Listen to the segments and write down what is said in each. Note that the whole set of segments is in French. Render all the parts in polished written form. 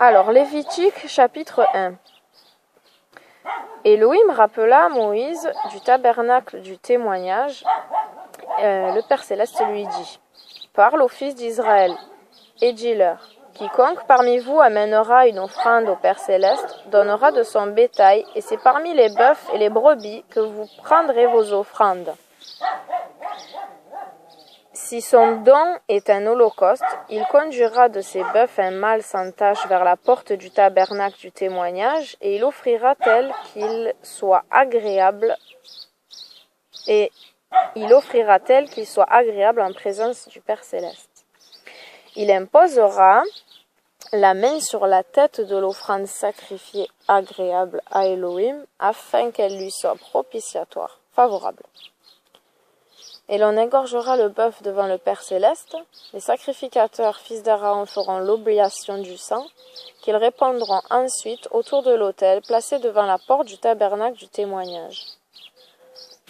Alors, Lévitique, chapitre 1. Elohim rappela à Moïse du tabernacle du témoignage. Le Père Céleste lui dit: Parle aux fils d'Israël et dis-leur: quiconque parmi vous amènera une offrande au Père Céleste donnera de son bétail, et c'est parmi les bœufs et les brebis que vous prendrez vos offrandes. Si son don est un holocauste, il conduira de ses bœufs un mâle sans tache vers la porte du tabernacle du témoignage, et il offrira tel qu'il soit agréable, en présence du Père Céleste. Il imposera la main sur la tête de l'offrande sacrifiée agréable à Elohim, afin qu'elle lui soit propitiatoire, favorable. Et l'on égorgera le bœuf devant le Père Céleste. Les sacrificateurs, fils d'Aaron, feront l'oblation du sang, qu'ils répandront ensuite autour de l'autel, placé devant la porte du tabernacle du témoignage.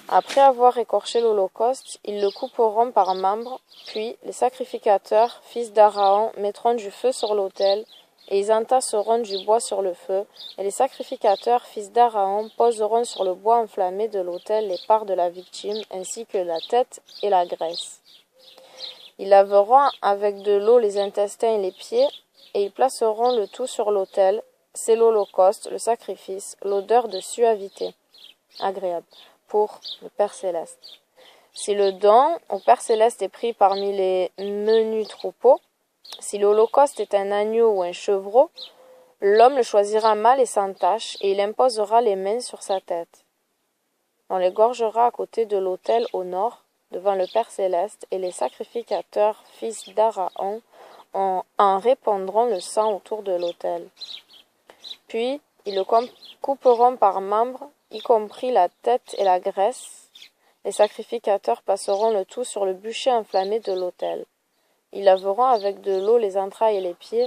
Après avoir écorché l'holocauste, ils le couperont par membres, puis les sacrificateurs, fils d'Aaron, mettront du feu sur l'autel, et ils entasseront du bois sur le feu, et les sacrificateurs, fils d'Aaron, poseront sur le bois enflammé de l'autel les parts de la victime, ainsi que la tête et la graisse. Ils laveront avec de l'eau les intestins et les pieds, et ils placeront le tout sur l'autel. C'est l'holocauste, le sacrifice, l'odeur de suavité, agréable, pour le Père Céleste. Si le don au Père Céleste est pris parmi les menus troupeaux, si l'holocauste est un agneau ou un chevreau, l'homme le choisira mâle et sans tache, et il imposera les mains sur sa tête. On l'égorgera à côté de l'autel au nord, devant le Père Céleste, et les sacrificateurs, fils d'Aaron, en répandront le sang autour de l'autel. Puis, ils le couperont par membres, y compris la tête et la graisse. Les sacrificateurs passeront le tout sur le bûcher enflammé de l'autel. Ils laveront avec de l'eau les entrailles et les pieds,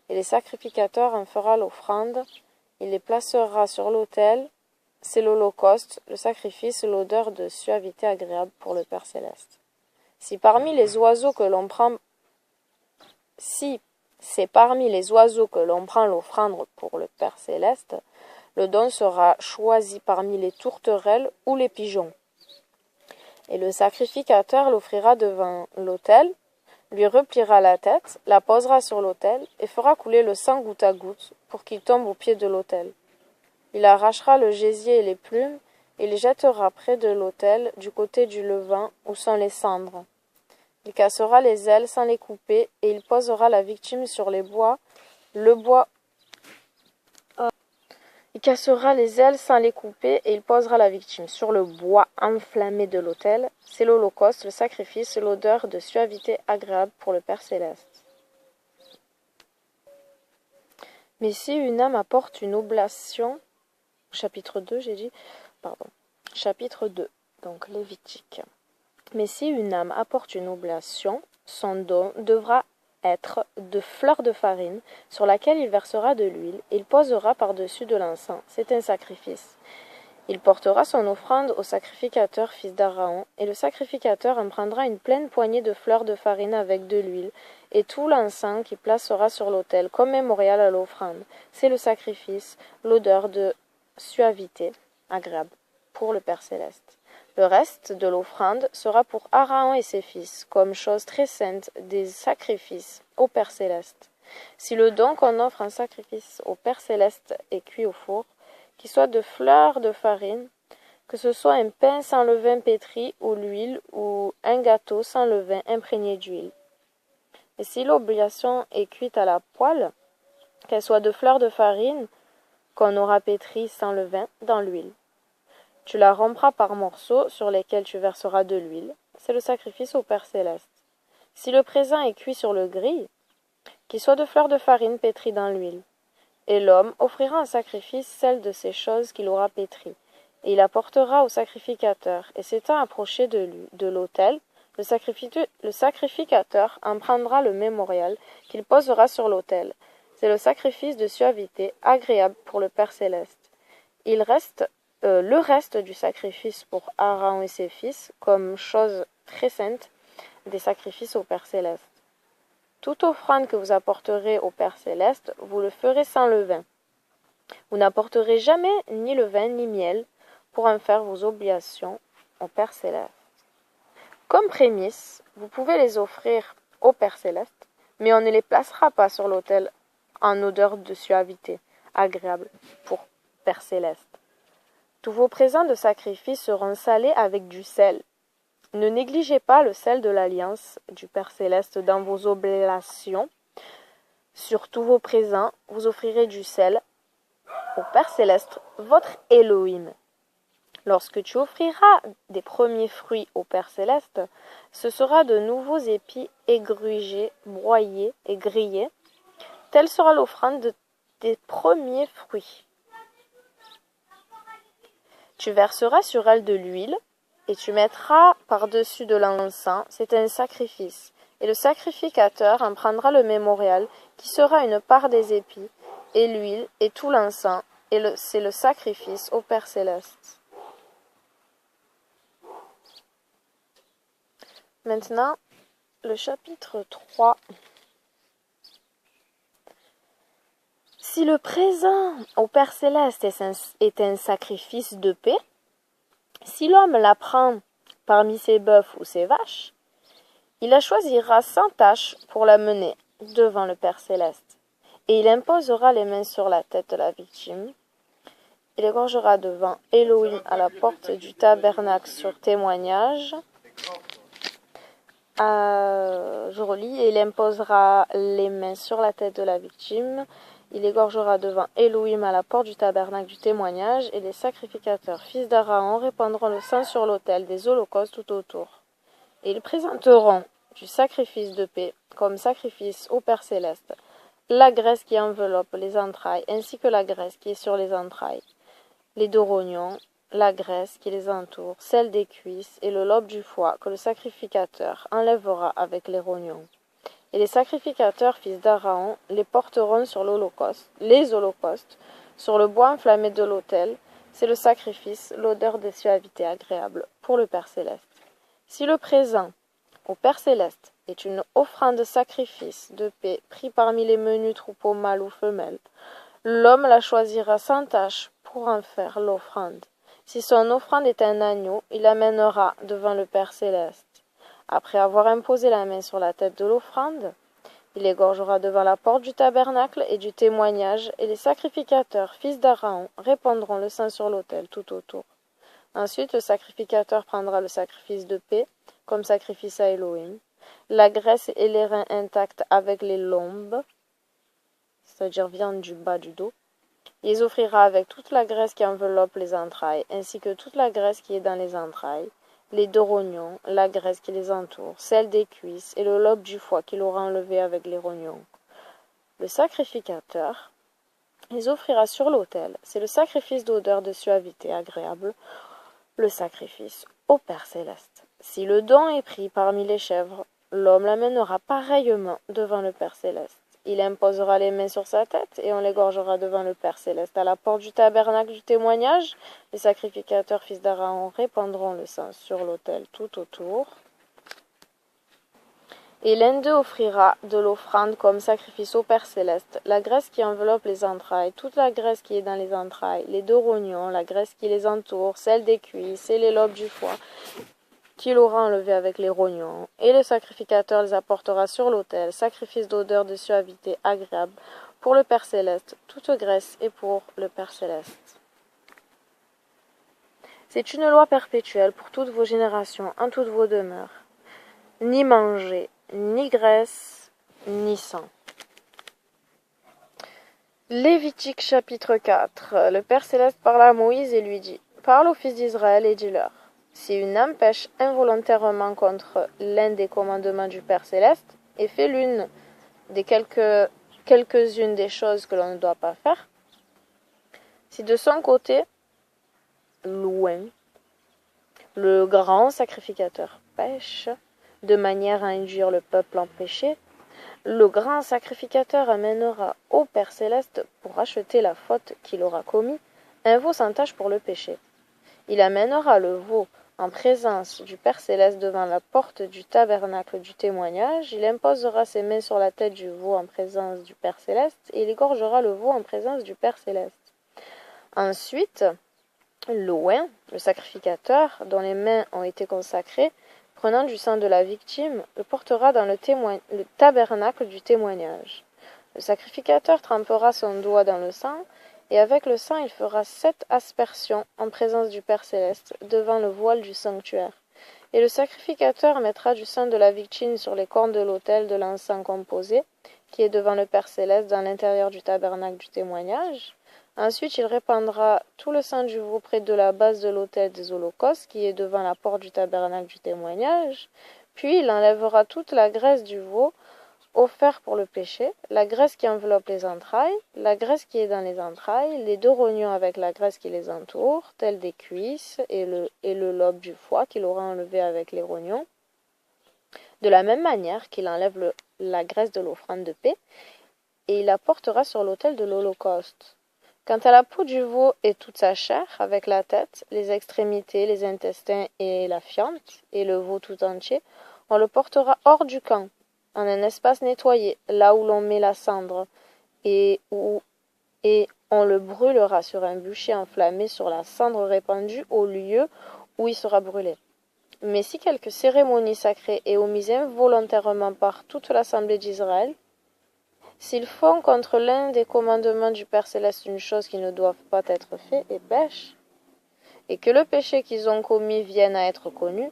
et les sacrificateurs en fera l'offrande. Il les placera sur l'autel. C'est l'holocauste, le sacrifice, l'odeur de suavité agréable pour le Père Céleste. Si c'est parmi les oiseaux que l'on prend l'offrande pour le Père Céleste, le don sera choisi parmi les tourterelles ou les pigeons. Et le sacrificateur l'offrira devant l'autel, lui repliera la tête, la posera sur l'autel et fera couler le sang goutte à goutte pour qu'il tombe au pied de l'autel. Il arrachera le gésier et les plumes et les jettera près de l'autel du côté du levant où sont les cendres. Il cassera les ailes sans les couper et il posera la victime sur les bois. Il cassera les ailes sans les couper et il posera la victime sur le bois enflammé de l'autel. C'est l'holocauste, le sacrifice, l'odeur de suavité agréable pour le Père Céleste. Mais si une âme apporte une oblation, chapitre 2, chapitre 2, donc Lévitique. Mais si une âme apporte une oblation, son don devra être de fleur de farine, sur laquelle il versera de l'huile, et il posera par-dessus de l'encens. C'est un sacrifice. Il portera son offrande au sacrificateur, fils d'Aaron, et le sacrificateur en prendra une pleine poignée de fleurs de farine avec de l'huile, et tout l'encens qu'il placera sur l'autel, comme mémorial à l'offrande. C'est le sacrifice, l'odeur de suavité, agréable, pour le Père Céleste. Le reste de l'offrande sera pour Aaron et ses fils, comme chose très sainte des sacrifices au Père Céleste. Si le don qu'on offre en sacrifice au Père Céleste est cuit au four, qu'il soit de fleurs de farine, que ce soit un pain sans levain pétri ou l'huile, ou un gâteau sans levain imprégné d'huile. Et si l'oblation est cuite à la poêle, qu'elle soit de fleurs de farine, qu'on aura pétri sans levain dans l'huile. Tu la rompras par morceaux sur lesquels tu verseras de l'huile. C'est le sacrifice au Père Céleste. Si le présent est cuit sur le grill, qu'il soit de fleurs de farine pétries dans l'huile. Et l'homme offrira en sacrifice celle de ces choses qu'il aura pétries. Et il apportera au sacrificateur. Et s'étant approché de l'autel, le sacrificateur en prendra le mémorial qu'il posera sur l'autel. C'est le sacrifice de suavité agréable pour le Père Céleste. Le reste du sacrifice pour Aaron et ses fils, comme chose très sainte, des sacrifices au Père Céleste. Toute offrande que vous apporterez au Père Céleste, vous le ferez sans levain. Vous n'apporterez jamais ni levain ni miel pour en faire vos oblations au Père Céleste. Comme prémisse, vous pouvez les offrir au Père Céleste, mais on ne les placera pas sur l'autel en odeur de suavité, agréable pour Père Céleste. Tous vos présents de sacrifice seront salés avec du sel. Ne négligez pas le sel de l'alliance du Père Céleste dans vos oblations. Sur tous vos présents, vous offrirez du sel au Père Céleste, votre Elohim. Lorsque tu offriras des premiers fruits au Père Céleste, ce sera de nouveaux épis égruigés, broyés et grillés. Telle sera l'offrande des premiers fruits. Tu verseras sur elle de l'huile et tu mettras par-dessus de l'encens. C'est un sacrifice. Et le sacrificateur en prendra le mémorial, qui sera une part des épis, et l'huile et tout l'encens. Et c'est le sacrifice au Père Céleste. Maintenant, le chapitre 3. Si le présent au Père Céleste est un sacrifice de paix, si l'homme la prend parmi ses bœufs ou ses vaches, il la choisira sans tâche pour la mener devant le Père Céleste, et il imposera les mains sur la tête de la victime. Il égorgera devant Elohim à la porte du tabernacle sur témoignage. Je relis, et il imposera les mains sur la tête de la victime. Il égorgera devant Elohim à la porte du tabernacle du témoignage, et les sacrificateurs, fils d'Aaron, répandront le sang sur l'autel des holocaustes tout autour. Et ils présenteront du sacrifice de paix comme sacrifice au Père Céleste la graisse qui enveloppe les entrailles, ainsi que la graisse qui est sur les entrailles, les deux rognons, la graisse qui les entoure, celle des cuisses et le lobe du foie que le sacrificateur enlèvera avec les rognons. Et les sacrificateurs, fils d'Aaron, les porteront sur les holocaustes, sur le bois enflammé de l'autel. C'est le sacrifice, l'odeur de suavité agréable pour le Père Céleste. Si le présent au Père Céleste est une offrande de sacrifice de paix pris parmi les menus troupeaux mâles ou femelles, l'homme la choisira sans tâche pour en faire l'offrande. Si son offrande est un agneau, il l'amènera devant le Père Céleste. Après avoir imposé la main sur la tête de l'offrande, il égorgera devant la porte du tabernacle et du témoignage, et les sacrificateurs, fils d'Aaron, répandront le sang sur l'autel tout autour. Ensuite, le sacrificateur prendra le sacrifice de paix comme sacrifice à Elohim, la graisse et les reins intacts avec les lombes, c'est-à-dire viande du bas du dos. Il les offrira avec toute la graisse qui enveloppe les entrailles, ainsi que toute la graisse qui est dans les entrailles, les deux rognons, la graisse qui les entoure, celle des cuisses et le lobe du foie qu'il aura enlevé avec les rognons. Le sacrificateur les offrira sur l'autel. C'est le sacrifice d'odeur de suavité agréable, le sacrifice au Père Céleste. Si le don est pris parmi les chèvres, l'homme l'amènera pareillement devant le Père Céleste. Il imposera les mains sur sa tête et on l'égorgera devant le Père Céleste. À la porte du tabernacle du témoignage, les sacrificateurs, fils d'Aaron, répandront le sang sur l'autel tout autour. Et l'un d'eux offrira de l'offrande comme sacrifice au Père Céleste, la graisse qui enveloppe les entrailles, toute la graisse qui est dans les entrailles, les deux rognons, la graisse qui les entoure, celle des cuisses et les lobes du foie, qu'il aura enlevé avec les rognons, et le sacrificateur les apportera sur l'autel, sacrifice d'odeur de suavité agréable pour le Père Céleste, toute graisse est pour le Père Céleste. C'est une loi perpétuelle pour toutes vos générations, en toutes vos demeures. Ni manger, ni graisse, ni sang. Lévitique chapitre 4. Le Père Céleste parla à Moïse et lui dit, « Parle aux fils d'Israël et dis-leur. Si une âme pêche involontairement contre l'un des commandements du Père Céleste et fait l'une des quelques-unes des choses que l'on ne doit pas faire, si de son côté, loin, le grand sacrificateur pêche de manière à induire le peuple en péché, le grand sacrificateur amènera au Père Céleste, pour racheter la faute qu'il aura commise, un veau sans tache pour le péché. Il amènera le veau en présence du Père Céleste devant la porte du tabernacle du témoignage. Il imposera ses mains sur la tête du veau en présence du Père Céleste, et il égorgera le veau en présence du Père Céleste. Ensuite, l'Oint, le sacrificateur, dont les mains ont été consacrées, prenant du sang de la victime, le portera dans le tabernacle du témoignage. Le sacrificateur trempera son doigt dans le sang, et avec le sang il fera 7 aspersions en présence du Père Céleste, devant le voile du sanctuaire. Et le sacrificateur mettra du sang de la victime sur les cornes de l'autel de l'encens composé, qui est devant le Père Céleste dans l'intérieur du tabernacle du témoignage. Ensuite, il répandra tout le sang du veau près de la base de l'autel des holocaustes, qui est devant la porte du tabernacle du témoignage. Puis, il enlèvera toute la graisse du veau offert pour le péché, la graisse qui enveloppe les entrailles, la graisse qui est dans les entrailles, les 2 rognons avec la graisse qui les entoure, tels des cuisses, et le lobe du foie qu'il aura enlevé avec les rognons. De la même manière qu'il enlève la graisse de l'offrande de paix, et il la portera sur l'autel de l'holocauste. Quant à la peau du veau et toute sa chair, avec la tête, les extrémités, les intestins et la fiente, et le veau tout entier, on le portera hors du camp, en un espace nettoyé, là où l'on met la cendre, et on le brûlera sur un bûcher enflammé sur la cendre répandue au lieu où il sera brûlé. Mais si quelque cérémonie sacrée est omise involontairement par toute l'assemblée d'Israël, s'ils font contre l'un des commandements du Père Céleste une chose qui ne doit pas être faite et pêchent, et que le péché qu'ils ont commis vienne à être connu,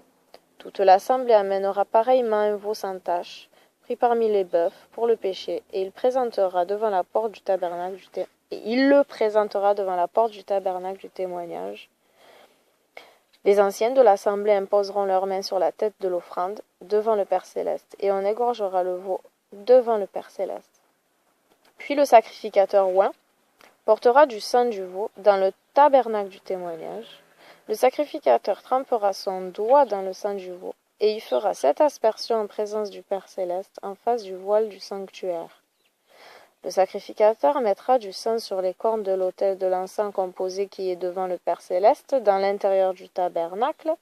toute l'assemblée amènera pareillement un veau sans tache, pris parmi les bœufs, pour le péché, et il le présentera devant la porte du tabernacle du témoignage. Les anciens de l'assemblée imposeront leurs mains sur la tête de l'offrande devant le Père Céleste, et on égorgera le veau devant le Père Céleste. Puis le sacrificateur oint portera du sang du veau dans le tabernacle du témoignage. Le sacrificateur trempera son doigt dans le sang du veau, et y fera 7 aspersions en présence du Père Céleste en face du voile du sanctuaire. Le sacrificateur mettra du sang sur les cornes de l'autel de l'encens composé qui est devant le Père Céleste dans l'intérieur du tabernacle.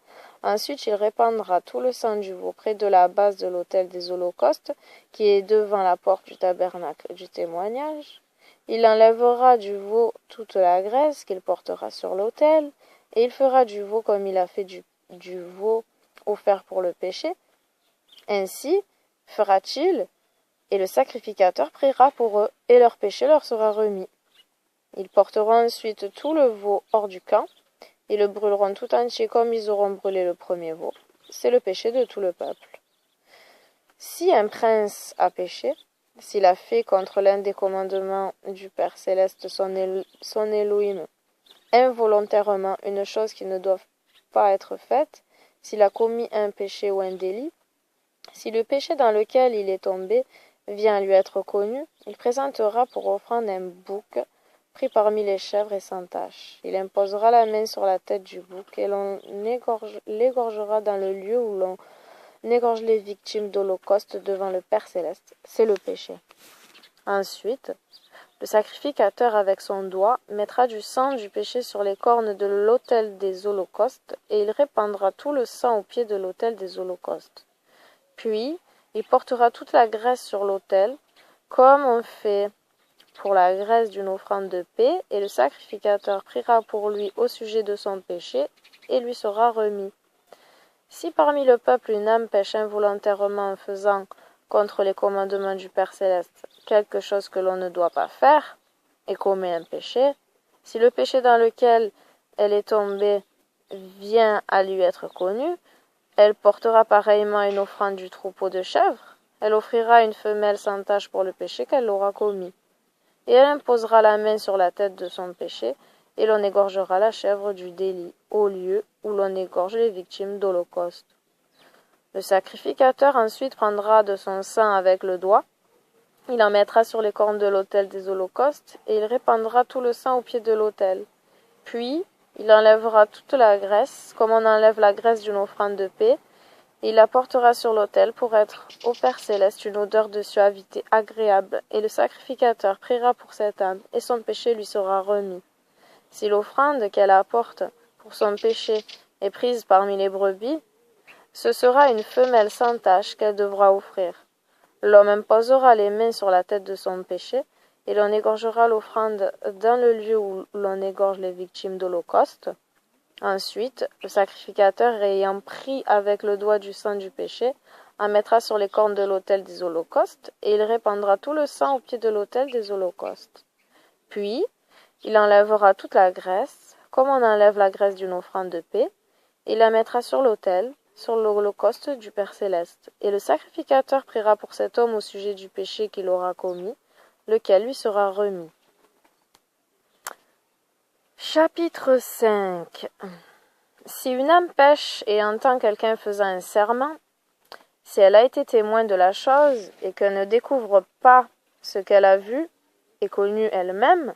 Ensuite, il répandra tout le sang du veau près de la base de l'autel des holocaustes qui est devant la porte du tabernacle du témoignage. Il enlèvera du veau toute la graisse qu'il portera sur l'autel, et il fera du veau comme il a fait du veau offert pour le péché. Ainsi fera-t-il, et le sacrificateur priera pour eux, et leur péché leur sera remis. Ils porteront ensuite tout le veau hors du camp, et le brûleront tout entier comme ils auront brûlé le premier veau. C'est le péché de tout le peuple. Si un prince a péché, s'il a fait contre l'un des commandements du Père Céleste son Elohim involontairement une chose qui ne doit pas être faite, s'il a commis un péché ou un délit, si le péché dans lequel il est tombé vient lui être connu, il présentera pour offrande un bouc pris parmi les chèvres et sans tache. Il imposera la main sur la tête du bouc et l'on l'égorgera dans le lieu où l'on égorge les victimes d'Holocauste devant le Père Céleste. C'est le péché. Ensuite, le sacrificateur avec son doigt mettra du sang du péché sur les cornes de l'autel des holocaustes, et il répandra tout le sang au pied de l'autel des holocaustes. Puis, il portera toute la graisse sur l'autel, comme on fait pour la graisse d'une offrande de paix, et le sacrificateur priera pour lui au sujet de son péché, et lui sera remis. Si parmi le peuple une âme pêche involontairement en faisant contre les commandements du Père Céleste quelque chose que l'on ne doit pas faire, et commet un péché, si le péché dans lequel elle est tombée vient à lui être connu, elle portera pareillement une offrande du troupeau de chèvres, elle offrira une femelle sans tache pour le péché qu'elle aura commis, et elle imposera la main sur la tête de son péché, et l'on égorgera la chèvre du délit, au lieu où l'on égorge les victimes d'Holocauste. Le sacrificateur ensuite prendra de son sang avec le doigt, il en mettra sur les cornes de l'autel des holocaustes, et il répandra tout le sang au pied de l'autel. Puis, il enlèvera toute la graisse, comme on enlève la graisse d'une offrande de paix, et il la portera sur l'autel pour être au Père Céleste une odeur de suavité agréable, et le sacrificateur priera pour cette âme, et son péché lui sera remis. Si l'offrande qu'elle apporte pour son péché est prise parmi les brebis, ce sera une femelle sans tache qu'elle devra offrir. L'homme imposera les mains sur la tête de son péché, et l'on égorgera l'offrande dans le lieu où l'on égorge les victimes d'Holocauste. Ensuite, le sacrificateur, ayant pris avec le doigt du sang du péché, en mettra sur les cornes de l'autel des holocaustes, et il répandra tout le sang au pied de l'autel des holocaustes. Puis, il enlèvera toute la graisse, comme on enlève la graisse d'une offrande de paix, et la mettra sur l'autel, sur l'holocauste du Père Céleste. Et le sacrificateur priera pour cet homme au sujet du péché qu'il aura commis, lequel lui sera remis. Chapitre 5. Si une âme pêche et entend quelqu'un faisant un serment, si elle a été témoin de la chose et qu'elle ne découvre pas ce qu'elle a vu et connu elle-même,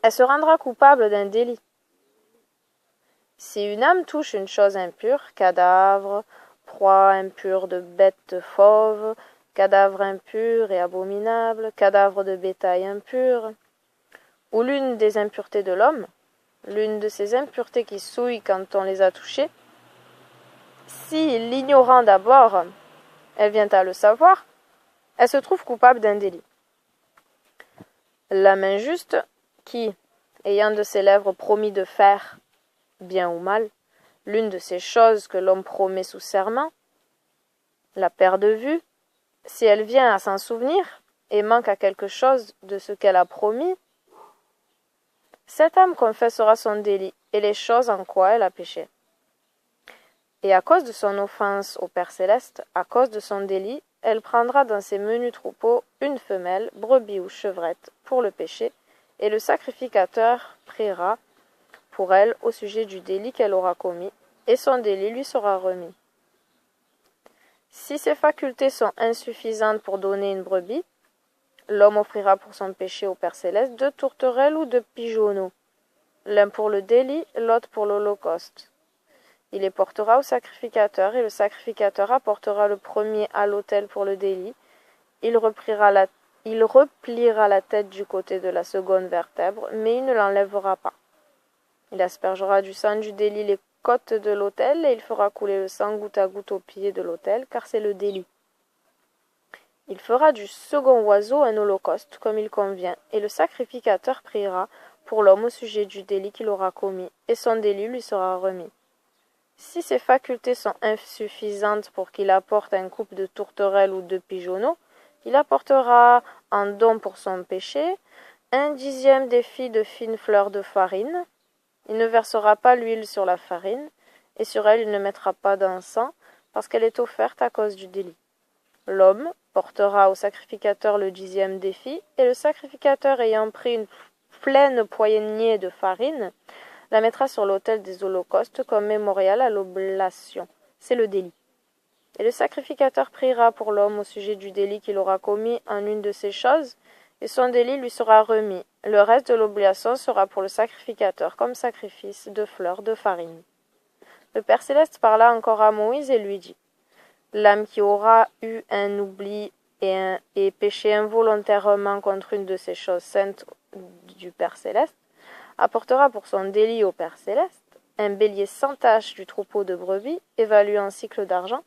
elle se rendra coupable d'un délit. Si une âme touche une chose impure, cadavre, proie impure de bêtes fauves, cadavre impur et abominable, cadavre de bétail impur, ou l'une des impuretés de l'homme, l'une de ces impuretés qui souillent quand on les a touchées, si, l'ignorant d'abord, elle vient à le savoir, elle se trouve coupable d'un délit. L'âme injuste, qui, ayant de ses lèvres promis de faire, bien ou mal, l'une de ces choses que l'homme promet sous serment, la perd de vue, si elle vient à s'en souvenir et manque à quelque chose de ce qu'elle a promis, cette âme confessera son délit et les choses en quoi elle a péché. Et à cause de son offense au Père Céleste, à cause de son délit, elle prendra dans ses menus troupeaux une femelle, brebis ou chevrette, pour le péché, et le sacrificateur priera pour elle au sujet du délit qu'elle aura commis, et son délit lui sera remis. Si ses facultés sont insuffisantes pour donner une brebis, l'homme offrira pour son péché au Père Céleste 2 tourterelles ou 2 pigeonneaux, l'un pour le délit, l'autre pour l'holocauste. Il les portera au sacrificateur, et le sacrificateur apportera le premier à l'autel pour le délit. Il repliera la tête du côté de la seconde vertèbre, mais il ne l'enlèvera pas. Il aspergera du sang du délit les côtes de l'autel, et il fera couler le sang goutte à goutte au pied de l'autel, car c'est le délit. Il fera du second oiseau un holocauste, comme il convient, et le sacrificateur priera pour l'homme au sujet du délit qu'il aura commis, et son délit lui sera remis. Si ses facultés sont insuffisantes pour qu'il apporte un couple de tourterelles ou de pigeonneaux, il apportera en don pour son péché 1/10 des filles de fines fleurs de farine. Il ne versera pas l'huile sur la farine, et sur elle il ne mettra pas d'encens, parce qu'elle est offerte à cause du délit. L'homme portera au sacrificateur le 10e des filles, et le sacrificateur ayant pris une pleine poignée de farine, la mettra sur l'autel des holocaustes comme mémorial à l'oblation. C'est le délit. Et le sacrificateur priera pour l'homme au sujet du délit qu'il aura commis en une de ces choses, et son délit lui sera remis. Le reste de l'oblation sera pour le sacrificateur comme sacrifice de fleurs de farine. Le Père Céleste parla encore à Moïse et lui dit : L'âme qui aura eu un oubli et péché involontairement contre une de ces choses saintes du Père Céleste, apportera pour son délit au Père Céleste un bélier sans tache du troupeau de brebis, évalué en cycle d'argent,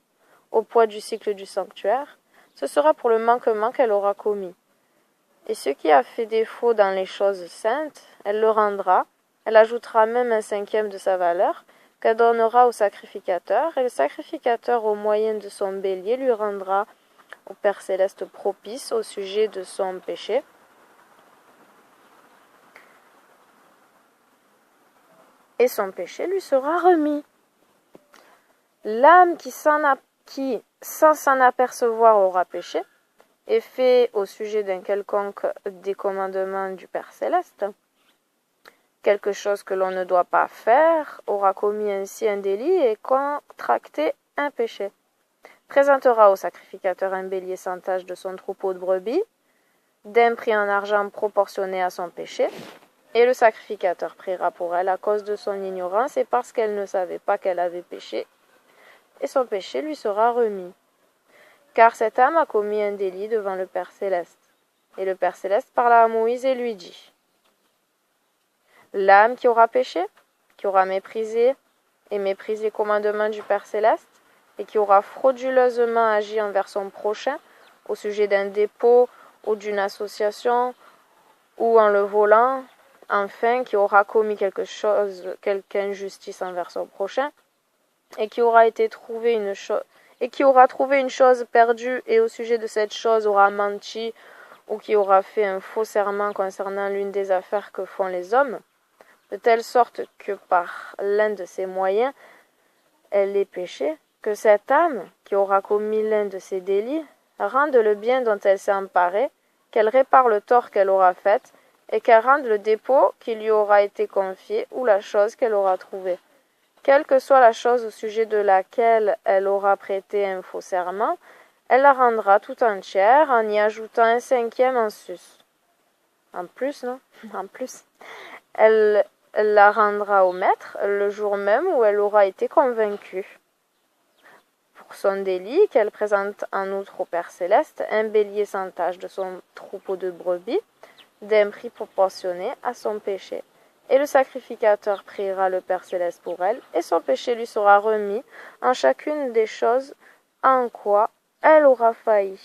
au poids du cycle du sanctuaire. Ce sera pour le manquement qu'elle aura commis. Et ce qui a fait défaut dans les choses saintes, elle le rendra, elle ajoutera même 1/5 de sa valeur, qu'elle donnera au sacrificateur, et le sacrificateur, au moyen de son bélier, lui rendra au Père Céleste propice au sujet de son péché, et son péché lui sera remis. L'âme qui, sans s'en apercevoir, aura péché, et fait au sujet d'un quelconque des commandements du Père Céleste quelque chose que l'on ne doit pas faire, aura commis ainsi un délit et contracté un péché. Présentera au sacrificateur un bélier sans tache de son troupeau de brebis, d'un prix en argent proportionné à son péché, et le sacrificateur priera pour elle à cause de son ignorance et parce qu'elle ne savait pas qu'elle avait péché, et son péché lui sera remis. Car cette âme a commis un délit devant le Père Céleste. Et le Père Céleste parla à Moïse et lui dit : L'âme qui aura péché, qui aura méprisé et méprise les commandements du Père Céleste, et qui aura frauduleusement agi envers son prochain au sujet d'un dépôt ou d'une association, ou en le volant, enfin, qui aura commis quelque injustice envers son prochain, et qui aura trouvé une chose perdue, et au sujet de cette chose aura menti, ou qui aura fait un faux serment concernant l'une des affaires que font les hommes, de telle sorte que par l'un de ces moyens, elle ait péché, que cette âme, qui aura commis l'un de ces délits, rende le bien dont elle s'est emparée, qu'elle répare le tort qu'elle aura fait, et qu'elle rende le dépôt qui lui aura été confié ou la chose qu'elle aura trouvée. Quelle que soit la chose au sujet de laquelle elle aura prêté un faux serment, elle la rendra tout entière en y ajoutant un 5e en sus. En plus, non? En plus. Elle la rendra au maître le jour même où elle aura été convaincue. Pour son délit, qu'elle présente en outre au Père Céleste un bélier sans tache de son troupeau de brebis, d'un prix proportionné à son péché. Et le sacrificateur priera le Père Céleste pour elle, et son péché lui sera remis en chacune des choses en quoi elle aura failli.